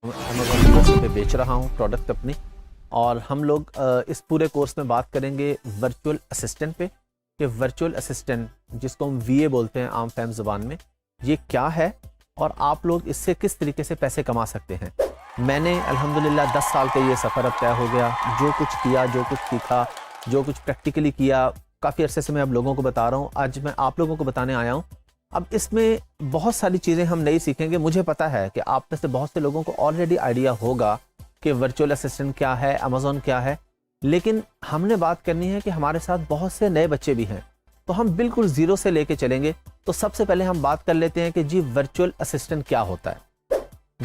Amazon USA पे बेच रहा हूँ प्रोडक्ट अपनी, और हम लोग इस पूरे कोर्स में बात करेंगे वर्चुअल असिस्टेंट पे कि वर्चुअल असिस्टेंट जिसको हम वीए बोलते हैं आम फैम ज़बान में, ये क्या है और आप लोग इससे किस तरीके से पैसे कमा सकते हैं। मैंने अल्हम्दुलिल्लाह 10 साल का ये सफ़र अब तय हो गया। जो कुछ किया, जो कुछ सीखा, जो कुछ प्रैक्टिकली किया, काफ़ी अरसे से मैं अब लोगों को बता रहा हूँ। आज मैं आप लोगों को बताने आया हूँ। अब इसमें बहुत सारी चीज़ें हम नई सीखेंगे। मुझे पता है कि आप में से बहुत से लोगों को ऑलरेडी आइडिया होगा कि वर्चुअल असिस्टेंट क्या है, अमेज़ॉन क्या है, लेकिन हमने बात करनी है कि हमारे साथ बहुत से नए बच्चे भी हैं, तो हम बिल्कुल ज़ीरो से लेके चलेंगे। तो सबसे पहले हम बात कर लेते हैं कि जी वर्चुअल असिस्टेंट क्या होता है।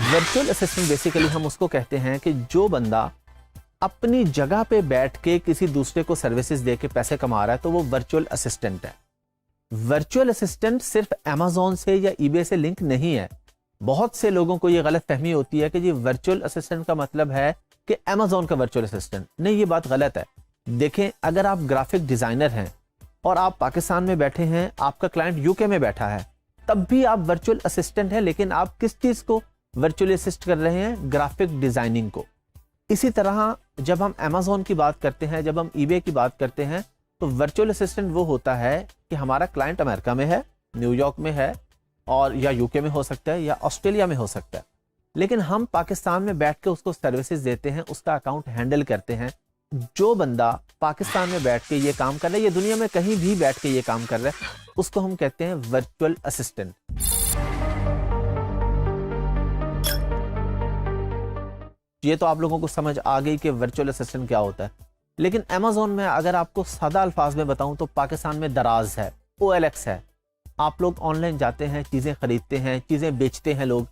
वर्चुअल असिस्टेंट बेसिकली हम उसको कहते हैं कि जो बंदा अपनी जगह पे बैठ के किसी दूसरे को सर्विसेज दे के पैसे कमा रहा है, तो वो वर्चुअल असिस्टेंट है। वर्चुअल असिस्टेंट सिर्फ अमेज़ॉन से या ईबे से लिंक नहीं है। बहुत से लोगों को ये गलत फहमी होती है कि जी वर्चुअल असिस्टेंट का मतलब है कि अमेज़ॉन का वर्चुअल असिस्टेंट। नहीं, ये बात गलत है। देखें, अगर आप ग्राफिक डिज़ाइनर हैं और आप पाकिस्तान में बैठे हैं, आपका क्लाइंट यूके में बैठा है, तब भी आप वर्चुअल असिस्टेंट हैं, लेकिन आप किस चीज़ को वर्चुअली असिस्ट कर रहे हैं? ग्राफिक डिज़ाइनिंग को। इसी तरह जब हम अमेज़ॉन की बात करते हैं, जब हम ईबे की बात करते हैं, तो वर्चुअल असिस्टेंट वो होता है कि हमारा क्लाइंट अमेरिका में है, न्यूयॉर्क में है, और या यूके में हो सकता है या ऑस्ट्रेलिया में हो सकता है, लेकिन हम पाकिस्तान में बैठ के उसको सर्विसेज देते हैं, उसका अकाउंट हैंडल करते हैं। जो बंदा पाकिस्तान में बैठ के ये काम कर रहा है, ये दुनिया में कहीं भी बैठ के ये काम कर रहा है, उसको हम कहते हैं वर्चुअल असिस्टेंट। ये तो आप लोगों को समझ आ गई कि वर्चुअल असिस्टेंट क्या होता है। लेकिन अमेज़ॉन में अगर आपको सादा अल्फाज में बताऊं तो पाकिस्तान में दराज है, OLX है। आप लोग ऑनलाइन जाते हैं, चीज़ें खरीदते हैं, चीज़ें बेचते हैं लोग।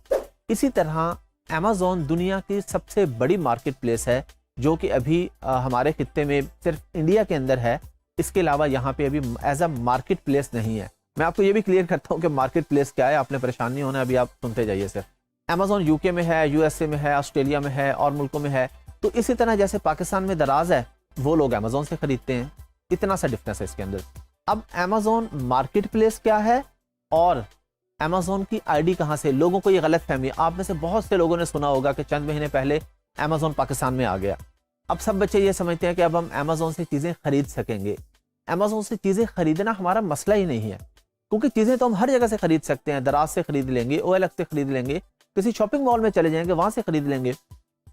इसी तरह अमेज़ॉन दुनिया की सबसे बड़ी मार्केट प्लेस है, जो कि अभी हमारे खित्ते में सिर्फ इंडिया के अंदर है। इसके अलावा यहाँ पे अभी एज अ मार्केट प्लेस नहीं है। मैं आपको ये भी क्लियर करता हूँ कि मार्केट प्लेस क्या है, आपने परेशान नहीं होना, अभी आप सुनते जाइए सिर्फ। अमेज़ॉन यूके में है, यूएसए में है, ऑस्ट्रेलिया में है और मुल्कों में है। तो इसी तरह जैसे पाकिस्तान में दराज है, वो लोग अमेज़ॉन से खरीदते हैं। इतना सा डिफरेंस है इसके अंदर। अब अमेज़ॉन मार्केट प्लेस क्या है और अमेज़ॉन की आईडी कहाँ से? लोगों को ये गलत फहमी, आप में से बहुत से लोगों ने सुना होगा कि चंद महीने पहले अमेज़ॉन पाकिस्तान में आ गया। अब सब बच्चे ये समझते हैं कि अब हम अमेज़ॉन से चीज़ें खरीद सकेंगे। अमेज़ॉन से चीज़ें खरीदना हमारा मसला ही नहीं है, क्योंकि चीज़ें तो हम हर जगह से खरीद सकते हैं। दराज से खरीद लेंगे, OLX से खरीद लेंगे, किसी शॉपिंग मॉल में चले जाएंगे, वहाँ से खरीद लेंगे।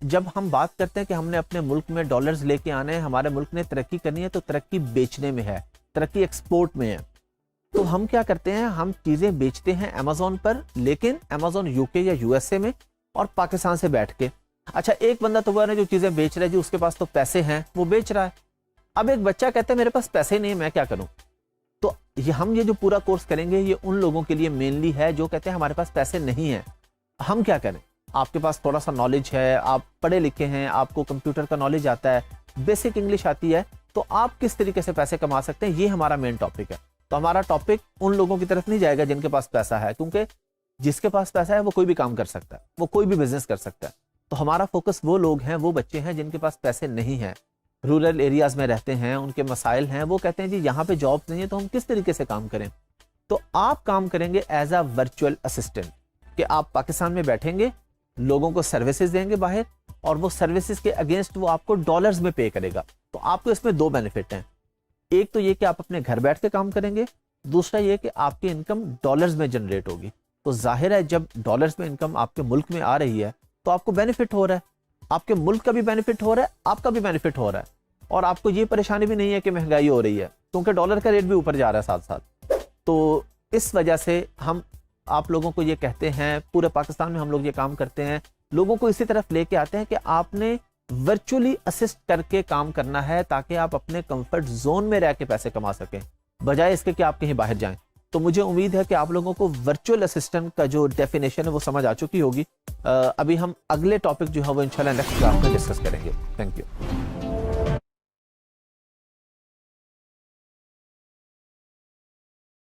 जब हम बात करते हैं कि हमने अपने मुल्क में डॉलर्स लेके आने हैं, हमारे मुल्क ने तरक्की करनी है, तो तरक्की बेचने में है, तरक्की एक्सपोर्ट में है। तो हम क्या करते हैं? हम चीज़ें बेचते हैं अमेज़ॉन पर, लेकिन अमेज़ॉन यूके या यूएसए में और पाकिस्तान से बैठ के। अच्छा, एक बंदा तो वो है जो चीज़ें बेच रहा है जी, उसके पास तो पैसे हैं, वो बेच रहा है। अब एक बच्चा कहता है मेरे पास पैसे नहीं है, मैं क्या करूँ? तो हम ये जो पूरा कोर्स करेंगे, ये उन लोगों के लिए मेनली है जो कहते हैं हमारे पास पैसे नहीं है, हम क्या करें? आपके पास थोड़ा सा नॉलेज है, आप पढ़े लिखे हैं, आपको कंप्यूटर का नॉलेज आता है, बेसिक इंग्लिश आती है, तो आप किस तरीके से पैसे कमा सकते हैं, ये हमारा मेन टॉपिक है। तो हमारा टॉपिक उन लोगों की तरफ नहीं जाएगा जिनके पास पैसा है, क्योंकि जिसके पास पैसा है वो कोई भी काम कर सकता है, वो कोई भी बिजनेस कर सकता है। तो हमारा फोकस वो लोग हैं, वो बच्चे हैं जिनके पास पैसे नहीं हैं, रूरल एरियाज में रहते हैं, उनके मसाइल हैं, वो कहते हैं जी यहाँ पे जॉब नहीं है, तो हम किस तरीके से काम करें? तो आप काम करेंगे एज अ वर्चुअल असिस्टेंट, कि आप पाकिस्तान में बैठेंगे, लोगों को सर्विसेज देंगे बाहर, और वो सर्विसेज के अगेंस्ट वो आपको डॉलर्स में पे करेगा। तो आपको इसमें दो बेनिफिट हैं। एक तो ये कि आप अपने घर बैठ के काम करेंगे, दूसरा ये कि आपकी इनकम डॉलर्स में जनरेट होगी। तो जाहिर है जब डॉलर्स में इनकम आपके मुल्क में आ रही है, तो आपको बेनिफिट हो रहा है, आपके मुल्क का भी बेनिफिट हो रहा है, आपका भी बेनिफिट हो रहा है, और आपको ये परेशानी भी नहीं है कि महंगाई हो रही है, क्योंकि डॉलर का रेट भी ऊपर जा रहा है साथ साथ। तो इस वजह से हम आप लोगों को ये कहते हैं, पूरे पाकिस्तान में हम लोग ये काम करते हैं, लोगों को इसी तरफ लेके आते हैं कि आपने वर्चुअली असिस्ट करके काम करना है, ताकि आप अपने कंफर्ट जोन में रह के पैसे कमा सकें, बजाय इसके कि आप कहीं बाहर जाएं। तो मुझे उम्मीद है कि आप लोगों को वर्चुअल असिस्टेंट का जो डेफिनेशन है वो समझ आ चुकी होगी। अभी हम अगले टॉपिक जो है वो इंशाल्लाह नेक्स्ट क्लास में डिस्कस करेंगे। Thank you.